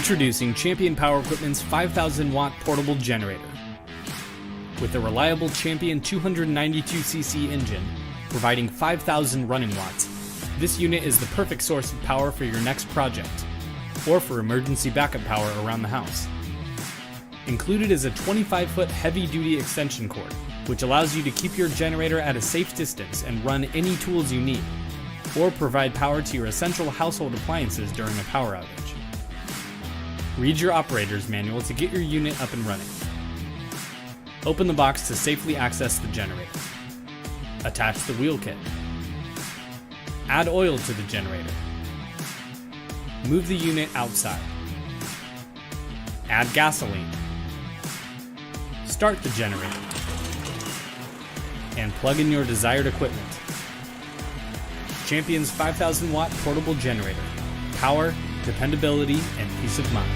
Introducing Champion Power Equipment's 5,000 watt portable generator. With a reliable Champion 292cc engine, providing 5,000 running watts, this unit is the perfect source of power for your next project, or for emergency backup power around the house. Included is a 25-foot heavy-duty extension cord, which allows you to keep your generator at a safe distance and run any tools you need, or provide power to your essential household appliances during a power outage. Read your operator's manual to get your unit up and running. Open the box to safely access the generator. Attach the wheel kit. Add oil to the generator. Move the unit outside. Add gasoline. Start the generator. And plug in your desired equipment. Champion's 5,000 watt portable generator. Power, dependability, and peace of mind.